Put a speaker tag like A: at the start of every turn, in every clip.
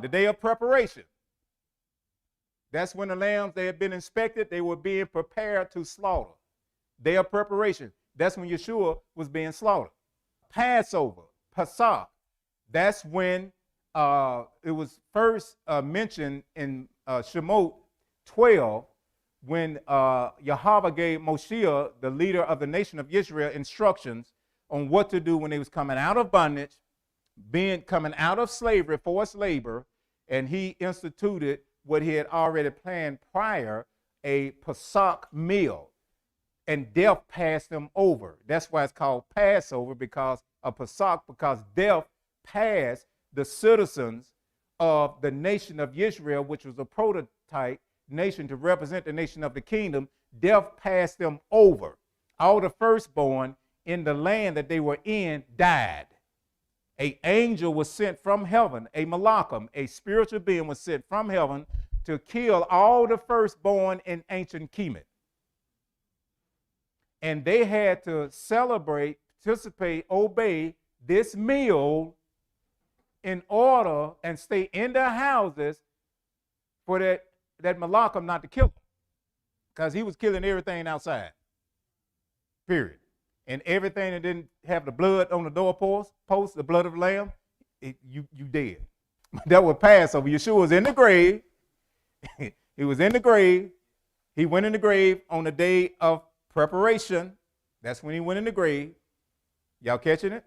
A: The day of preparation. That's when the lambs, they had been inspected, they were being prepared to slaughter. Day of preparation. That's when Yeshua was being slaughtered. Passover, Pesach. That's when it was first mentioned in Shemot 12, when Yahweh gave Moshe, the leader of the nation of Israel, instructions on what to do when they was coming out of bondage, coming out of slavery, forced labor, and he instituted what he had already planned prior, a Pesach meal, and death passed them over. That's why it's called Passover, because of Pesach, because death passed the citizens of the nation of Israel, which was a prototype nation to represent the nation of the kingdom. Death passed them over. All the firstborn in the land that they were in died. An angel was sent from heaven, a malachim, a spiritual being was sent from heaven to kill all the firstborn in ancient Kemet. And they had to celebrate, participate, obey this meal in order and stay in their houses for that malachim not to kill them, because he was killing everything outside, period. And everything that didn't have the blood on the doorpost, the blood of the lamb, you dead. That was Passover. Yeshua was in the grave. He was in the grave. He went in the grave on the day of preparation. That's when he went in the grave. Y'all catching it?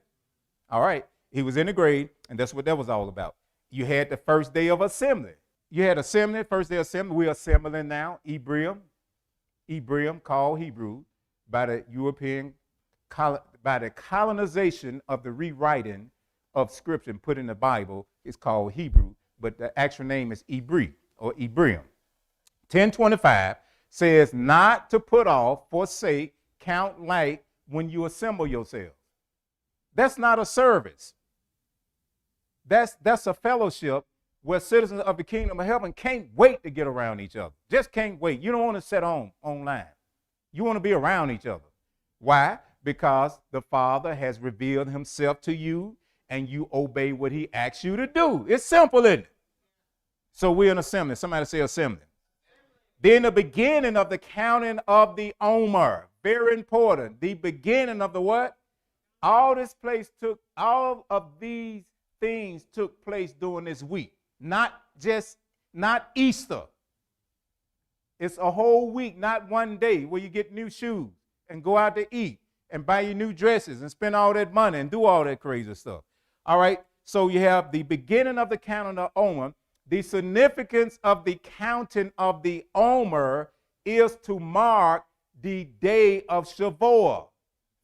A: All right. He was in the grave, and that's what that was all about. You had the first day of assembly. You had assembly, first day of assembly. We're assembling now. Ebrium, called Hebrew, by the European, by the colonization of the rewriting of scripture and put in the Bible, is called Hebrew, but the actual name is Ibri or Ebrium. 1025 says not to put off, forsake, count like when you assemble yourselves. That's not a service. That's a fellowship where citizens of the kingdom of heaven can't wait to get around each other. Just can't wait. You don't want to sit online. You want to be around each other. Why? Because the Father has revealed himself to you and you obey what he asks you to do. It's simple, isn't it? So we're in assembly. Somebody say assembly. Then the beginning of the counting of the Omer. Very important. The beginning of the what? All of these things took place during this week. Not Easter. It's a whole week, not one day, where you get new shoes and go out to eat and buy your new dresses and spend all that money and do all that crazy stuff. All right. So you have the beginning of the counting of Omer. The significance of the counting of the Omer is to mark the day of Shavuot,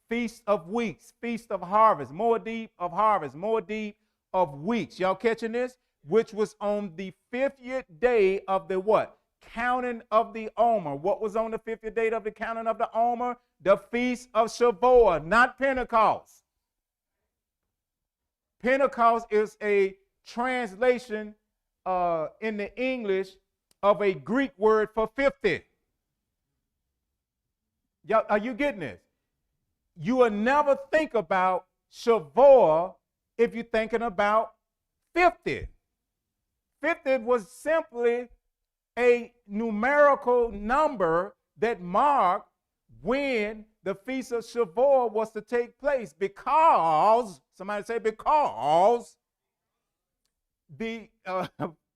A: Feast of Weeks, Feast of Harvest, more deep of weeks. Y'all catching this? Which was on the 50th day of the what? Counting of the Omer. What was on the 50th day of the counting of the Omer? The Feast of Shavuot, not Pentecost. Pentecost is a translation in the English of a Greek word for 50. Y'all, are you getting this? You will never think about Shavuot if you're thinking about 50. 50 was simply a numerical number that marked when the Feast of Shavuot was to take place, because, somebody say because, the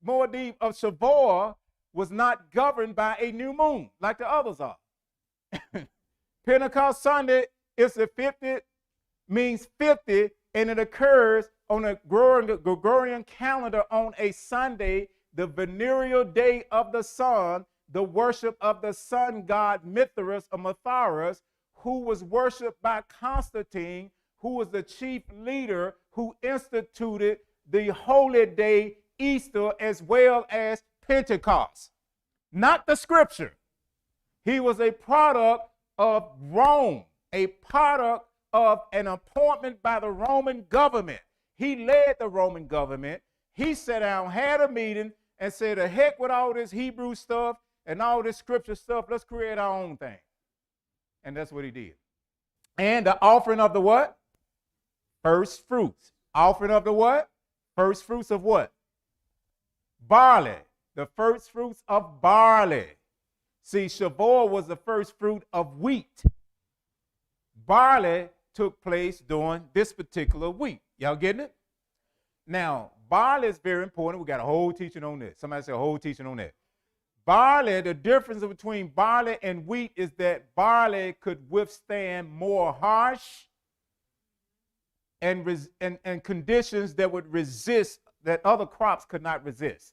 A: Moedim of Shavuot was not governed by a new moon like the others are. Pentecost Sunday is the 50th, means 50, and it occurs on a Gregorian calendar on a Sunday, the venereal day of the sun, the worship of the sun god Mithras or Matharas, who was worshipped by Constantine, who was the chief leader who instituted the holy day Easter as well as Pentecost. Not the scripture. He was a product of Rome, a product of an appointment by the Roman government. He led the Roman government. He sat down, had a meeting, and said, the heck with all this Hebrew stuff and all this scripture stuff. Let's create our own thing. And that's what he did. And the offering of the what? First fruits. Offering of the what? First fruits of what? barley, the first fruits of barley. See, Shavuot was the first fruit of wheat. Barley took place during this particular week. Y'all getting it? Now, barley is very important. We got a whole teaching on this. Somebody said a whole teaching on that. Barley, the difference between barley and wheat is that barley could withstand more harsh and conditions that would resist, that other crops could not resist.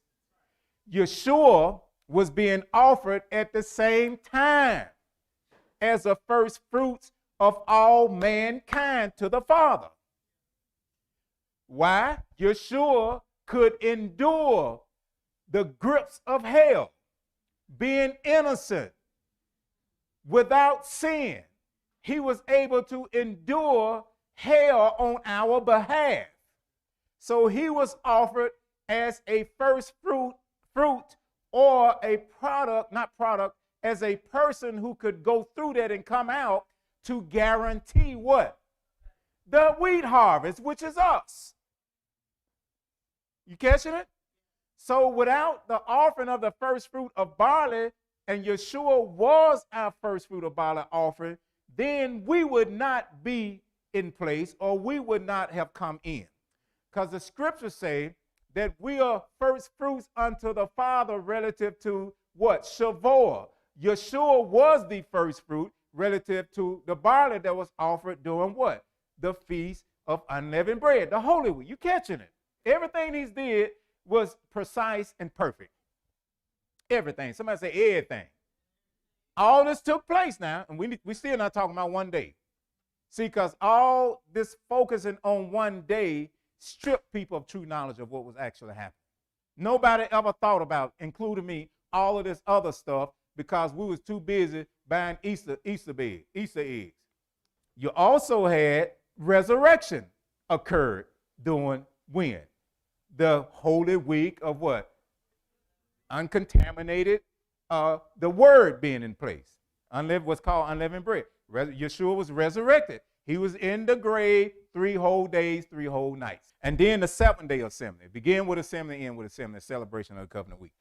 A: Yeshua was being offered at the same time as the first fruits of all mankind to the Father. Why? Yeshua could endure the grips of hell, being innocent, without sin. He was able to endure hell on our behalf. So he was offered as a first fruit or a product, not product, as a person who could go through that and come out to guarantee what? The wheat harvest, which is us. You catching it? So without the offering of the first fruit of barley, and Yeshua was our first fruit of barley offering, then we would not be in place, or we would not have come in. Because the scriptures say that we are first fruits unto the Father relative to what? Shavuot. Yeshua was the first fruit relative to the barley that was offered during what? The Feast of Unleavened Bread, the Holy Week. You catching it? Everything he did was precise and perfect. Everything. Somebody say everything. All this took place now, and we still not talking about one day. See, because all this focusing on one day stripped people of true knowledge of what was actually happening. Nobody ever thought about, including me, all of this other stuff because we was too busy buying Easter eggs. You also had resurrection occurred during when? The Holy Week of what? Uncontaminated, the word being in place. What's called unleavened bread. Yeshua was resurrected. He was in the grave 3 whole days, 3 whole nights. And then the 7th day assembly. Begin with assembly, end with assembly, celebration of the covenant week.